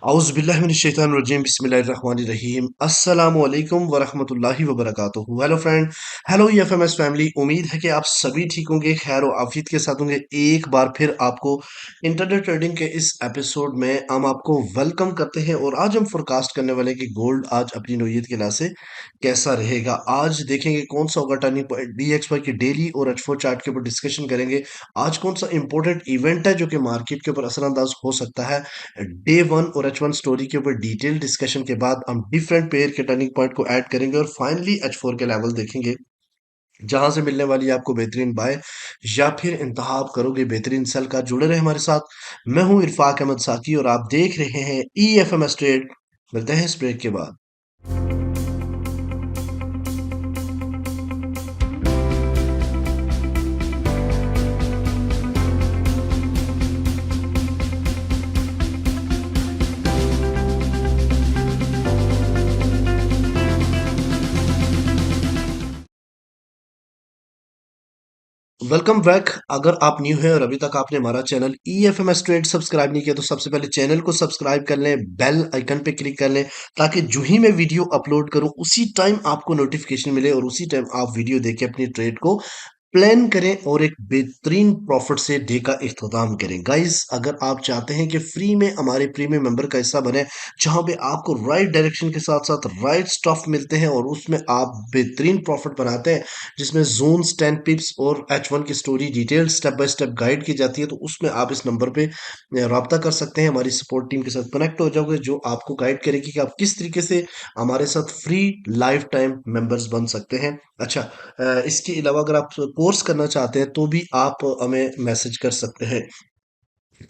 औज़ुबिल्लाहिमिनश्शैतानिर्रजीम बिस्मिल्लाहिर्रहमानिर्रहीम अस्सलामु अलैकुम वरहमतुल्लाहि वबरकातुहू। Hello friend, hello EFMS family. उम्मीद है कि आप सभी ठीक होंगे, खैर और आफियत के साथ होंगे। एक बार फिर आपको इंटरनेट ट्रेडिंग के इस एपिसोड में हम आपको वेलकम करते हैं और आज हम फोरकास्ट करने वाले हैं कि गोल्ड आज अपनी नौयत के लिहाज से कैसा रहेगा। आज देखेंगे कौन सा होगा टर्निंग पॉइंट, डीएक्सवाई की डेली और H4 चार्ट के ऊपर डिस्कशन करेंगे। आज कौन सा इंपॉर्टेंट इवेंट है जो कि मार्केट के ऊपर असरअंदाज हो सकता है। डे वन और H1 स्टोरी के ऊपर डिटेल डिस्कशन के बाद हम डिफरेंट पेयर के टर्निंग पॉइंट को ऐड करेंगे और फाइनली H4 के लेवल देखेंगे जहां से मिलने वाली है आपको बेहतरीन बाय या फिर इंतहा आप करोगे बेहतरीन सेल का। जुड़े रहे हमारे साथ। मैं हूं इरफाक अहमद साकी और आप देख रहे हैं EFMS ट्रेड। मिलते हैं इस ब्रेक के बाद। Welcome back. अगर आप न्यू हैं और अभी तक आपने हमारा चैनल EFMS ट्रेड सब्सक्राइब नहीं किया तो सबसे पहले चैनल को सब्सक्राइब कर लें, बेल आइकन पे क्लिक कर लें ताकि जो ही मैं वीडियो अपलोड करूं उसी टाइम आपको नोटिफिकेशन मिले और उसी टाइम आप वीडियो देख के अपनी ट्रेड को प्लान करें और एक बेहतरीन प्रॉफिट से डे का इख्तिताम करें। गाइस, अगर आप चाहते हैं कि फ्री में हमारे प्रीमियम मेंबर का हिस्सा बने जहां पे आपको राइट डायरेक्शन के साथ साथ राइट स्टफ मिलते हैं और उसमें आप बेहतरीन प्रॉफिट बनाते हैं, जिसमें जोन्स 10 पिप्स और H1 की story detail step by step guide की जाती है, तो उसमें आप इस नंबर पे रब्ता कर सकते हैं। हमारी सपोर्ट टीम के साथ कनेक्ट हो जाओगे जो आपको गाइड करेगी कि आप किस तरीके से हमारे साथ फ्री लाइफ टाइम मेंबर्स बन सकते हैं। अच्छा, इसके अलावा अगर आप कोर्स करना चाहते हैं तो भी आप हमें मैसेज कर सकते हैं।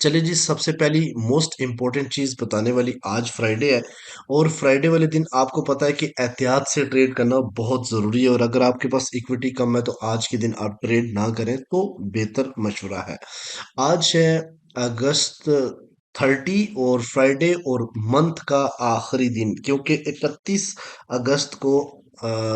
चलिए जी, सबसे पहली मोस्ट इम्पोर्टेंट चीज़ बताने वाली, आज फ्राइडे है और फ्राइडे वाले दिन आपको पता है कि एहतियात से ट्रेड करना बहुत ज़रूरी है और अगर आपके पास इक्विटी कम है तो आज के दिन आप ट्रेड ना करें तो बेहतर मशवरा है। आज है अगस्त 30 और फ्राइडे और मंथ का आखिरी दिन, क्योंकि 31 अगस्त को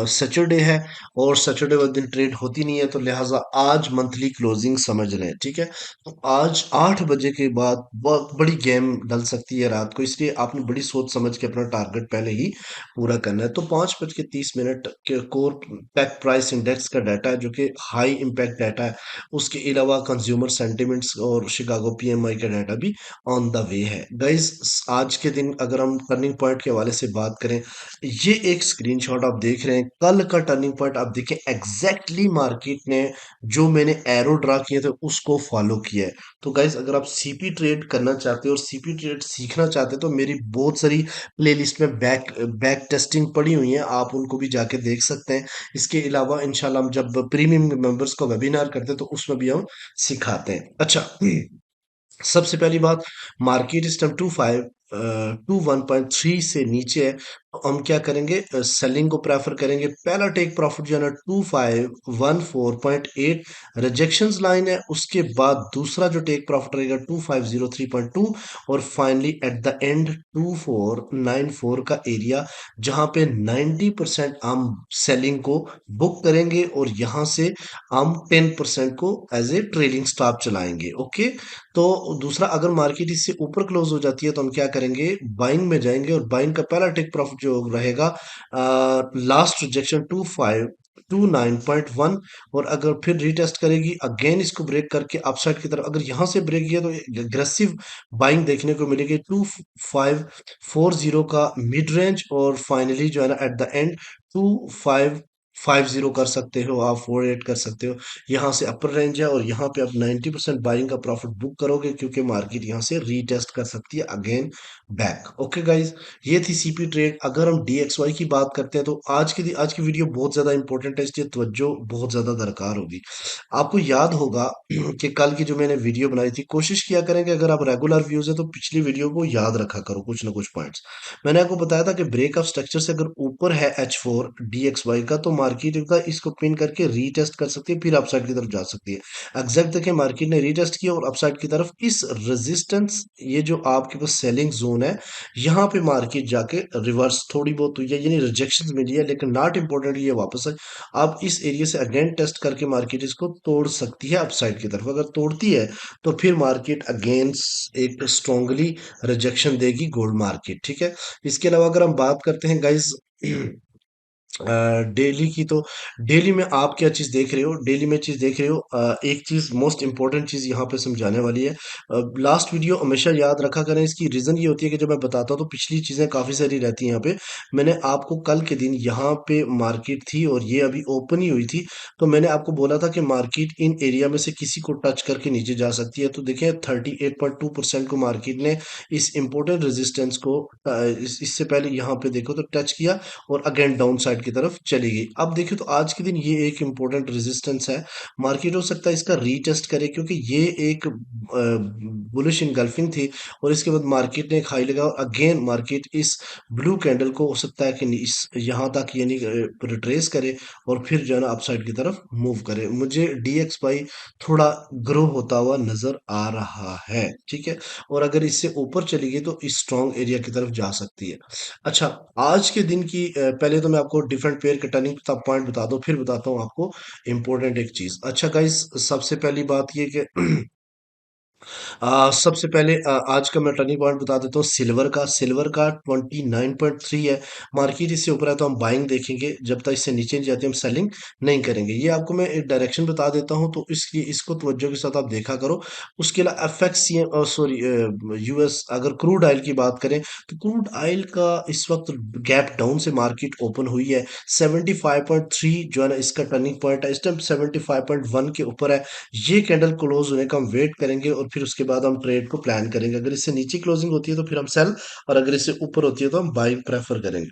सैटरडे है और सैटरडे वाले दिन ट्रेड होती नहीं है, तो लिहाजा आज मंथली क्लोजिंग समझ रहे हैं, ठीक है। तो आज 8 बजे के बाद बहुत बड़ी गेम डल सकती है रात को, इसलिए आपने बड़ी सोच समझ के अपना टारगेट पहले ही पूरा करना है। तो 5:30 के कोर टेक प्राइस इंडेक्स का डाटा है जो कि हाई इम्पैक्ट डाटा है। उसके अलावा कंज्यूमर सेंटिमेंट्स और शिकागो PMI का डाटा भी ऑन द वे है। गाइस, आज के दिन अगर हम टर्निंग पॉइंट के हवाले से बात करें, ये एक स्क्रीनशॉट आप देख रहे हैं, कल का टर्निंग पॉइंट आप देखें, एग्जैक्टली मार्केट ने जो मैंने एरो ड्रा किए थे उसको फॉलो किया है। तो गाइस, अगर आप CP ट्रेड करना चाहते हो और CP ट्रेड सीखना चाहते हो तो मेरी बहुत सारी प्लेलिस्ट में बैक बैक टेस्टिंग पड़ी हुई है, आप उनको भी जाके देख सकते हैं। इसके अलावा इंशाल्लाह हम जब प्रीमियम मेंबर्स को वेबिनार करते हैं तो उसमें भी हम सिखाते हैं। अच्छा, सबसे पहली बात, मार्केट इस टाइम 1.3 से नीचे है, तो हम क्या करेंगे, सेलिंग को प्रेफर करेंगे। पहला टेक प्रॉफिट जो है ना 2514.8 रिजेक्शंस लाइन है, उसके बाद दूसरा जो टेक प्रॉफिट रहेगा 2503.2 और फाइनली एट द एंड 2494 का एरिया, जहां पे 90% हम सेलिंग को बुक करेंगे और यहां से हम 10% को एज ए ट्रेलिंग स्टॉप चलाएंगे। ओके, तो दूसरा, अगर मार्केट इससे ऊपर क्लोज हो जाती है तो हम क्या करेंगे, बाइंग में जाएंगे और बाइंग का पहला टेक प्रॉफिट जो रहेगा, लास्ट रिजेक्शन 2529.1, और अगर फिर रीटेस्ट करेगी अगेन इसको ब्रेक करके अपसाइड की तरफ, अगर यहां से ब्रेक किया तो एग्रेसिव बाइंग देखने को मिलेगी 2540 का मिड रेंज और फाइनली जो है ना एट द एंड 2550 कर सकते हो, आप 48 कर सकते हो। यहाँ से अपर रेंज है और यहाँ पे आप 90% बाइंग का प्रॉफिट बुक करोगे क्योंकि मार्केट यहाँ से रीटेस्ट कर सकती है अगेन बैक। ओके गाइज, ये थी CP ट्रेड। अगर हम DXY की बात करते हैं तो आज की वीडियो बहुत ज्यादा इंपॉर्टेंट है, इसलिए तवज्जो बहुत ज्यादा दरकार होगी। आपको याद होगा कि कल की जो मैंने वीडियो बनाई थी, कोशिश किया करेंगे अगर आप रेगुलर व्यूज है तो पिछली वीडियो को याद रखा करो कुछ ना कुछ पॉइंट्स। मैंने आपको बताया था कि ब्रेक ऑफ स्ट्रक्चर से अगर ऊपर है H4 DXY का तो मार्केट एक बार इसको पिन करके रीटेस्ट कर सकती है, फिर अपसाइड की तरफ जा सकती है। एग्जैक्ट देखिए मार्केट ने रीटेस्ट किया और अपसाइड की तरफ इस रेजिस्टेंस, ये जो आपके पास सेलिंग जोन है, यहाँ पे मार्केट जाके रिवर्स थोड़ी बहुत हुई है, यानी रिजेक्शन मिली है, लेकिन नॉट इंपॉर्टेंट ये वापस है। आप इस एरिया से अगेन टेस्ट करके मार्केट इसको तोड़ सकती है अपसाइड की तरफ। अगर तोड़ती है तो फिर मार्केट अगेंस्ट एक स्ट्रांगली रिजेक्शन देगी गोल्ड मार्केट, ठीक है। इसके अलावा अगर हम बात करते हैं गाइज डेली की, तो डेली में आप क्या चीज देख रहे हो, डेली में चीज देख रहे हो, एक चीज मोस्ट इंपॉर्टेंट चीज यहाँ पे समझाने वाली है। लास्ट वीडियो हमेशा याद रखा करें, इसकी रीजन ये होती है कि जब मैं बताता हूँ तो पिछली चीजें काफी सारी रहती हैं यहाँ पे। मैंने आपको कल के दिन यहाँ पे मार्केट थी और ये अभी ओपन ही हुई थी, तो मैंने आपको बोला था कि मार्केट इन एरिया में से किसी को टच करके नीचे जा सकती है। तो देखें 38.2% को मार्केट ने इस इंपॉर्टेंट रेजिस्टेंस को इससे पहले यहाँ पे देखो तो टच किया और अगेन डाउन साइड की तरफ चली गई। अब देखिए तो आज के दिन ये एक इंपॉर्टेंट रेजिस्टेंस है, मार्केट हो सकता है इसका रीटेस्ट करे, क्योंकि ये एक बुलिश इनगल्फिंग थी और इसके बाद मार्केट ने एक हाई लगा और अगेन मार्केट इस ब्लू कैंडल को हो सकता है कि इस यहाँ तक यानी रिट्रेस करे और फिर जो है ना अपसाइड की तरफ मूव करे। मुझे डीएक्स बाई थोड़ा ग्रो होता हुआ नजर आ रहा है, ठीक है। और अगर इससे ऊपर चली गई तो इस स्ट्रॉन्ग एरिया की तरफ जा सकती है। अच्छा, आज के दिन की पहले तो मैं आपको डिफरेंट पेयर के टर्निंग पॉइंट बता दूं, फिर बताता हूं आपको इंपॉर्टेंट एक चीज। अच्छा गाइस, सबसे पहली बात ये कि सबसे पहले आज का मैं टर्निंग पॉइंट बता देता हूँ सिल्वर का 29.3 है। मार्केट इससे ऊपर है तो हम बाइंग देखेंगे, जब तक इससे नीचे नहीं जाती हम सेलिंग नहीं करेंगे। ये आपको मैं एक डायरेक्शन बता देता हूँ, तो इसको तवज्जो के साथ आप देखा करो। उसके अलावा एफएक्सी सॉरी यूएस, अगर क्रूड ऑयल की बात करें तो क्रूड ऑयल का इस वक्त गैप डाउन से मार्केट ओपन हुई है। 75.3 जो है ना इसका टर्निंग पॉइंट है, इस टाइम 75.1 के ऊपर है। ये कैंडल क्लोज होने का हम वेट करेंगे और फिर उसके बाद हम ट्रेड को प्लान करेंगे। अगर इससे नीचे क्लोजिंग होती है तो फिर हम सेल, और अगर इससे ऊपर होती है तो हम बाइंग प्रेफर करेंगे।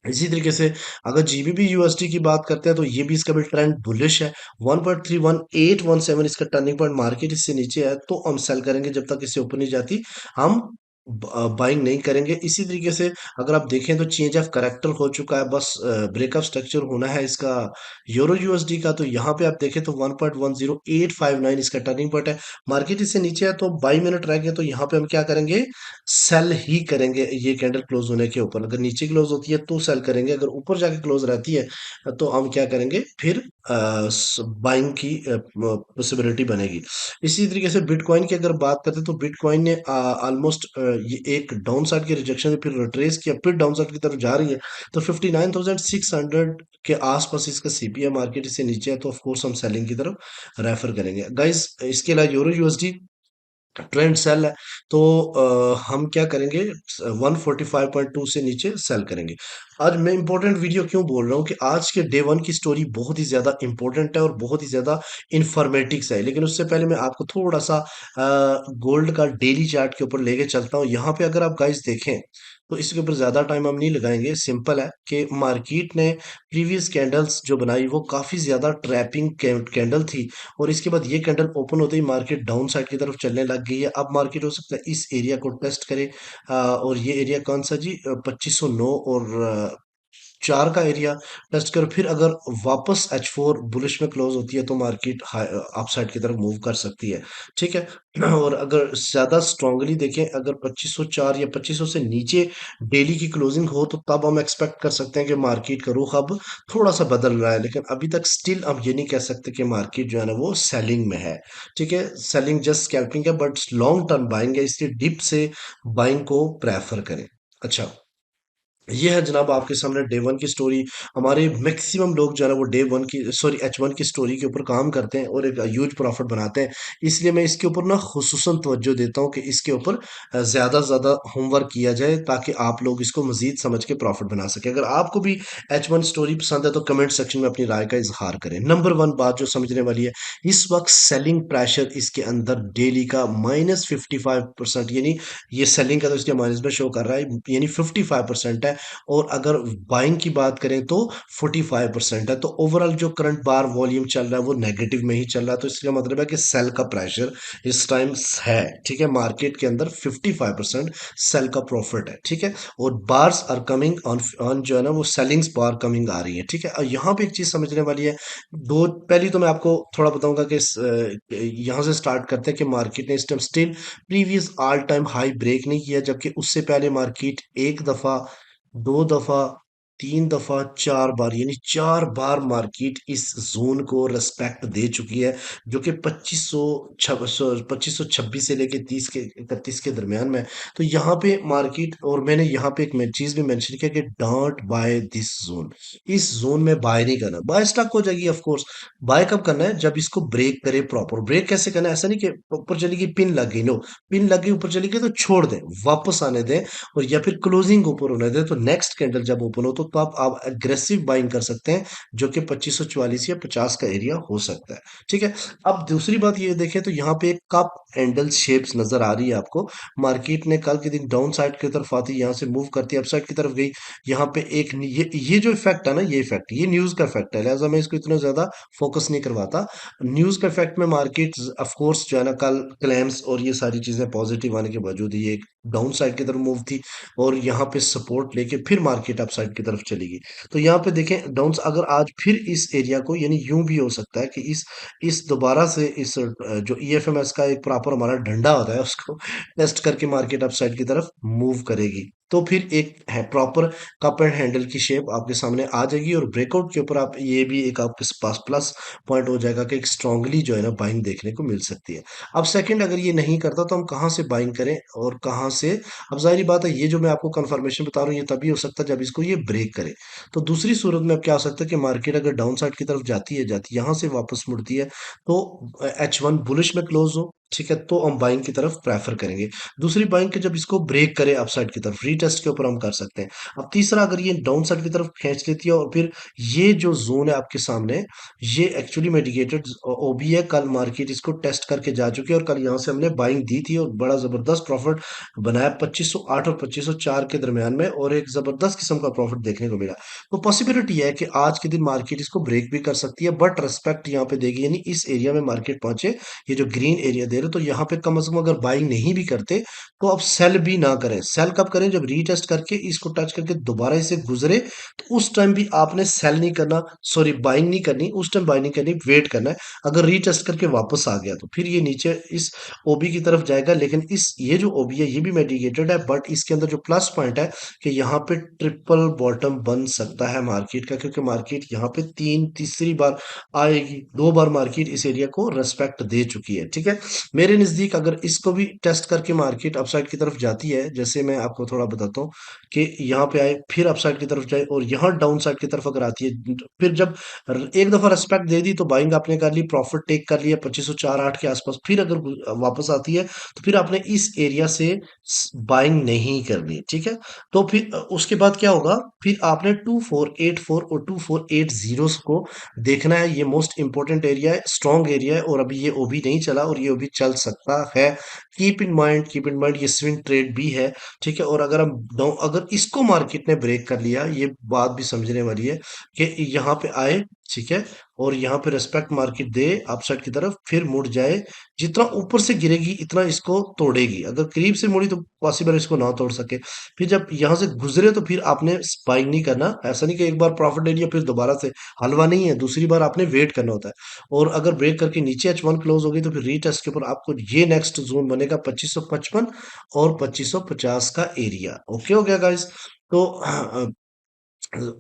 इसी तरीके से अगर जीबीपी यूएसडी की बात करते हैं तो ये भी इसका भी ट्रेंड बुलिश है। 1.31817 इसका टर्निंग पॉइंट, मार्केट इससे नीचे है तो हम सेल करेंगे, जब तक इससे ऊपर नहीं जाती हम बाइंग नहीं करेंगे। इसी तरीके से अगर आप देखें तो चेंज ऑफ करेक्टर हो चुका है, बस ब्रेकअप स्ट्रक्चर होना है इसका यूरो यूएसडी का। तो यहाँ पे आप देखें तो 1.10859 इसका टर्निंग पॉइंट है। मार्केट इससे नीचे है तो 22 मिनट रह गए, तो यहाँ पे हम क्या करेंगे, सेल ही करेंगे। ये कैंडल क्लोज होने के ऊपर, अगर नीचे क्लोज होती है तो सेल करेंगे, अगर ऊपर जाके क्लोज रहती है तो हम क्या करेंगे, फिर बाइंग की पॉसिबिलिटी बनेगी। इसी तरीके से बिटकॉइन की अगर बात करते हैं तो बिटकॉइन ने ऑलमोस्ट ये एक डाउन साइड के रिजेक्शन से फिर रिट्रेस किया, फिर डाउन साइड की तरफ जा रही है। तो 59,600 के आसपास इसका सीपीआई, मार्केट इससे नीचे है तो ऑफ कोर्स हम सेलिंग की तरफ रेफर करेंगे गाइस। इसके अलावा यूरो यूएसडी ट्रेंड सेल है, तो हम क्या करेंगे, 145.2 से नीचे सेल करेंगे। आज मैं इंपॉर्टेंट वीडियो क्यों बोल रहा हूँ कि आज के डे वन की स्टोरी बहुत ही ज्यादा इंपॉर्टेंट है और बहुत ही ज्यादा इंफॉर्मेटिक्स है। लेकिन उससे पहले मैं आपको थोड़ा सा गोल्ड का डेली चार्ट के ऊपर लेके चलता हूँ। यहाँ पे अगर आप गाइस देखें तो इसके ऊपर ज्यादा टाइम हम नहीं लगाएंगे। सिंपल है कि मार्केट ने प्रीवियस कैंडल्स जो बनाई वो काफी ज्यादा ट्रैपिंग कैंडल थी, और इसके बाद ये कैंडल ओपन होते ही मार्केट डाउन साइड की तरफ चलने लग गई है। अब मार्केट हो सकता है इस एरिया को टेस्ट करे, और ये एरिया कौन सा जी, 2509 और 4 का एरिया टेस्ट कर, फिर अगर वापस H4 बुलिश में क्लोज होती है तो मार्केट अपसाइड की तरफ मूव कर सकती है, ठीक है। और अगर ज्यादा स्ट्रांगली देखें, अगर 2504 या 2500 से नीचे डेली की क्लोजिंग हो तो तब हम एक्सपेक्ट कर सकते हैं कि मार्केट का रुख अब थोड़ा सा बदल रहा है। लेकिन अभी तक स्टिल हम ये नहीं कह सकते कि मार्केट जो है ना वो सेलिंग में है, ठीक है। सेलिंग जस्ट स्कैल्पिंग है, बट लॉन्ग टर्म बाइंग है, इसलिए डिप से बाइंग को प्रेफर करें। अच्छा, ये है जनाब आपके सामने डे वन की स्टोरी। हमारे मैक्सिमम लोग जो है ना वो डे वन की सॉरी H1 की स्टोरी के ऊपर काम करते हैं और एक ह्यूज प्रॉफिट बनाते हैं। इसलिए मैं इसके ऊपर ना खुसूसन तवज्जो देता हूँ कि इसके ऊपर ज़्यादा से ज़्यादा होमवर्क किया जाए, ताकि आप लोग इसको मजीद समझ के प्रॉफिट बना सकें। अगर आपको भी H1 स्टोरी पसंद है तो कमेंट सेक्शन में अपनी राय का इजहार करें। नंबर वन बात जो समझने वाली है, इस वक्त सेलिंग प्रेशर इसके अंदर डेली का -55%, यानी ये सेलिंग का तो इसके माइनस में शो कर रहा है, यानी 55% है। है और अगर बाइंग की बात करें तो 45% है। तो ओवरऑल जो करंट बार वॉल्यूम चल रहा है वो नेगेटिव में ही चल रहा है, तो इसका मतलब है कि सेल का प्रेशर इस टाइम है। ठीक है, मार्केट के अंदर 55% सेल का प्रॉफिट है। ठीक है, और bars are coming on on जो है ना वो सेलिंग्स बार कमिंग आ रही है। ठीक है, और यहाँ पे एक चीज समझने वाली है। दो पहली तो मैं आपको थोड़ा बताऊंगा कि यहाँ से स्टार्ट करते हैं कि मार्केट ने इस time still previous all time high break नहीं किया, जबकि उससे पहले मार्केट एक दफा, दो दफा, तीन दफा, चार बार, यानी चार बार मार्केट इस जोन को रेस्पेक्ट दे चुकी है, जो कि 2526 से लेके 30 के 31 के दरमियान में। तो यहाँ पे मार्केट, और मैंने यहाँ पे एक चीज भी मेंशन किया कि डोंट बाय दिस जोन, इस जोन में बाय नहीं करना। बाय स्टक हो जाएगी ऑफ कोर्स। बाय कब करना है? जब इसको ब्रेक करे प्रॉपर। ब्रेक कैसे करना है? ऐसा नहीं कि ऊपर चली गई पिन लग गई, नो, पिन लग गई ऊपर चली गई तो छोड़ दें, वापस आने दें, और या फिर क्लोजिंग ऊपर होने दें। तो नेक्स्ट कैंडल जब ओपन हो तो आप एग्रेसिव बाइंग कर सकते हैं, जो कि 2544 या 50 का एरिया हो सकता है। ठीक है, अब दूसरी बात ये देखें तो यहाँ पे एक कप हैंडल शेप्स नजर आ रही है आपको। मार्केट ने कल के दिन डाउन साइड की तरफ आती, यहाँ से मूव करती, अपसाइड की तरफ गई। यहाँ पे एक ये जो इफेक्ट है ना, ये इफेक्ट, ये न्यूज का इफेक्ट है, लिहाजा मैं इसको इतना ज्यादा फोकस नहीं करवाता। न्यूज के इफेक्ट में मार्केट ऑफ कोर्स जो है ना, कल क्लेम्स और ये सारी चीजें पॉजिटिव आने के बावजूद ये एक डाउन साइड की तरफ मूव थी, और यहाँ पे सपोर्ट लेके फिर मार्केट अप साइड की तरफ चली गई। तो यहाँ पे देखें डाउन, अगर आज फिर इस एरिया को, यानी यूं भी हो सकता है कि इस दोबारा से इस जो ईएफएमएस का एक प्रॉपर हमारा डंडा होता है उसको टेस्ट करके मार्केट अप साइड की तरफ मूव करेगी। तो फिर एक है प्रॉपर कप एंड हैंडल की शेप आपके सामने आ जाएगी, और ब्रेकआउट के ऊपर आप ये भी एक आपके पास प्लस पॉइंट हो जाएगा कि एक स्ट्रांगली जो है ना बाइंग देखने को मिल सकती है। अब सेकंड, अगर ये नहीं करता तो हम कहाँ से बाइंग करें और कहाँ से? अब जाहिर बात है, ये जो मैं आपको कंफर्मेशन बता रहा हूँ ये तभी हो सकता है जब इसको ये ब्रेक करे। तो दूसरी सूरत में अब क्या हो सकता है कि मार्केट अगर डाउन साइड की तरफ जाती है यहाँ से वापस मुड़ती है, तो H1 बुलिश में क्लोज हो, ठीक है, तो हम बाइंग की तरफ प्रेफर करेंगे। दूसरी बाइंग के जब इसको ब्रेक करे अपसाइड की तरफ, रीटेस्ट के ऊपर हम कर सकते हैं। अब तीसरा, अगर ये डाउन साइड की तरफ खींच लेती है और फिर ये जो जोन है आपके सामने, ये एक्चुअली मेडिकेटेड ओबी है। कल मार्केट इसको टेस्ट करके जा चुकी है, और कल यहाँ से हमने बाइंग दी थी और बड़ा जबरदस्त प्रॉफिट बनाया 2508 और 2504 के दरमियान में, और एक जबरदस्त किस्म का प्रॉफिट देखने को मिला। तो पॉसिबिलिटी है कि आज के दिन मार्केट इसको ब्रेक भी कर सकती है, बट रेस्पेक्ट यहाँ पे देगी, यानी इस एरिया में मार्केट पहुंचे, ये जो ग्रीन एरिया दे रहे, तो यहाँ पे कम से कम अगर बाइंग नहीं भी करते तो अब सेल भी ना करें। सेल कब करें? जब रीटेस्ट करके इसको टच करके दोबारा इसे गुजरे, तो उस टाइम भी आपने सेल नहीं करना, सॉरी बाइंग नहीं करनी, उस टाइम बाइंग नहीं करनी, वेट करना है। अगर रीटेस्ट करके वापस आ गया तो फिर ये नीचे इस ओबी की तरफ जाएगा, लेकिन इस ये जो ओबी है ये भी मेडिकेटेड है, बट इसके अंदर जो प्लस पॉइंट है कि यहाँ पे ट्रिपल बॉटम बन सकता है मार्केट का, क्योंकि मार्केट यहाँ पे तीसरी बार आएगी। दो बार मार्केट इस एरिया को रेस्पेक्ट दे चुकी है। ठीक है, मेरे नजदीक अगर इसको भी टेस्ट करके मार्केट अपसाइड की तरफ जाती है, जैसे मैं आपको थोड़ा बताता हूँ कि यहाँ पे आए फिर अपसाइड की तरफ जाए और यहाँ डाउन साइड की तरफ अगर आती है, फिर जब एक दफा रेस्पेक्ट दे दी तो बाइंग आपने कर ली, प्रॉफिट टेक कर लिया 2504-8 के आसपास, फिर अगर वापस आती है तो फिर आपने इस एरिया से बाइंग नहीं करनी। ठीक है, तो फिर उसके बाद क्या होगा? फिर आपने 2484 और 2480 को देखना है। ये मोस्ट इंपॉर्टेंट एरिया है, स्ट्रॉन्ग एरिया है, और अभी ये ओबी नहीं चला और ये ओबी चल सकता है। कीप इन माइंड ये स्विंग ट्रेड भी है। ठीक है, और अगर हम अगर इसको मार्केट ने ब्रेक कर लिया, ये बात भी समझने वाली है कि यहाँ पे आए, ठीक है, और यहाँ पे रेस्पेक्ट मार्केट दे अपसाइड की तरफ, फिर मुड़ जाए, जितना ऊपर से गिरेगी इतना इसको तोड़ेगी। अगर करीब से मुड़ी तो पॉसिबल इसको ना तोड़ सके। फिर जब यहाँ से गुजरे तो फिर आपने बाइंग नहीं करना, ऐसा नहीं कि एक बार प्रॉफिट ले लिया फिर दोबारा से, हलवा नहीं है, दूसरी बार आपने वेट करना होता है। और अगर ब्रेक करके नीचे H1 क्लोज हो गई तो फिर रीटेस्ट के ऊपर आपको ये नेक्स्ट जोन बनेगा 2555 और 2550 का एरिया। ओके हो गया गाइस? तो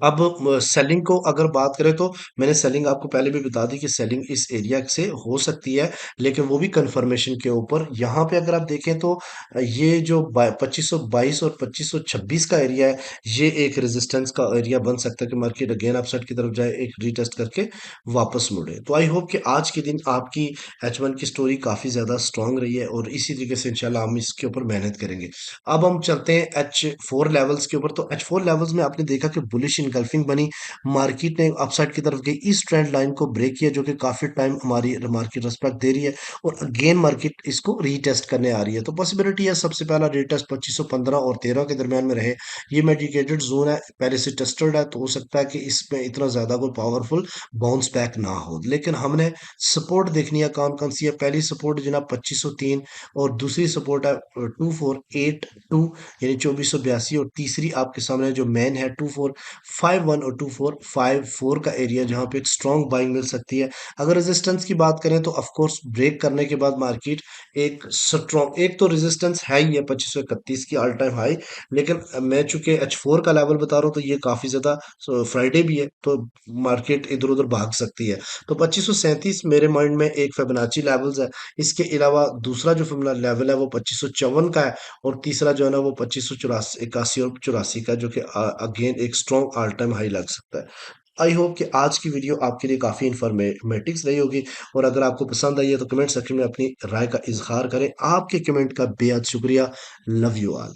अब सेलिंग को अगर बात करें तो मैंने सेलिंग आपको पहले भी बता दी कि सेलिंग इस एरिया से हो सकती है, लेकिन वो भी कंफर्मेशन के ऊपर। यहाँ पे अगर आप देखें तो ये जो 2522 और 2526 का एरिया है, ये एक रेजिस्टेंस का एरिया बन सकता है कि मार्केट अगेन अपसाइड की तरफ जाए, एक रीटेस्ट करके वापस मुड़े। तो आई होप कि आज के दिन आपकी H1 की स्टोरी काफी ज्यादा स्ट्रांग रही है, और इसी तरीके से इंशाल्लाह हम इसके ऊपर मेहनत करेंगे। अब हम चलते हैं H4 लेवल्स के ऊपर। तो H4 लेवल्स में आपने देखा कि बुलिश इनगल्फिंग बनी, मार्केट ने अपसाइड की तरफ गई, इस ट्रेंड लाइन को ब्रेक किया जो कि काफ़ी टाइम हमारी मार्केट रिस्पेक्ट दे रही है और अगेन मार्केट इसको रीटेस्ट करने आ रही है। तो पॉसिबिलिटी है सबसे पहला रीटेस्ट 2515 और 13 के दरमियान में रहे। ये मेडिकेटेड जोन है, पहले से टेस्टेड है, तो हो सकता है कि इसमें इतना ज़्यादा कोई पावरफुल बाउंस बैक ना हो। लेकिन हमने सपोर्ट देखनी है कौन कौन सी है। पहली सपोर्ट जनाब 2503 और दूसरी सपोर्ट है 2482 यानी 2482 और तीसरी आपके सामने जो मेन है 2451 और 2454 का एरिया जहां पे एक स्ट्रॉन्ग बाइंग मिल सकती है। अगर रेजिस्टेंस की बात करें तो ऑफ कोर्स ब्रेक करने के बाद मार्केट एक स्ट्रॉन्ग, एक तो रेजिस्टेंस है ही है 2531 की ऑल टाइम हाई, लेकिन मैं चूंकि H4 का लेवल बता रहा हूँ तो ये काफी ज्यादा फ्राइडे भी है तो मार्केट इधर उधर भाग सकती है। तो 2537 मेरे माइंड में एक फिबोनाची लेवल्स है। इसके अलावा दूसरा जो फिबोना लेवल है वो 2554 का है और तीसरा जो है ना वो 2584 81 और 84 का, जो कि अगेन एक स्ट्रॉन्ग ऑल टाइम हाई लग सकता है। आई होप कि आज की वीडियो आपके लिए काफ़ी इन्फॉर्मेटिव रही होगी और अगर आपको पसंद आई है तो कमेंट सेक्शन में अपनी राय का इजहार करें। आपके कमेंट का बेहद शुक्रिया। Love you all.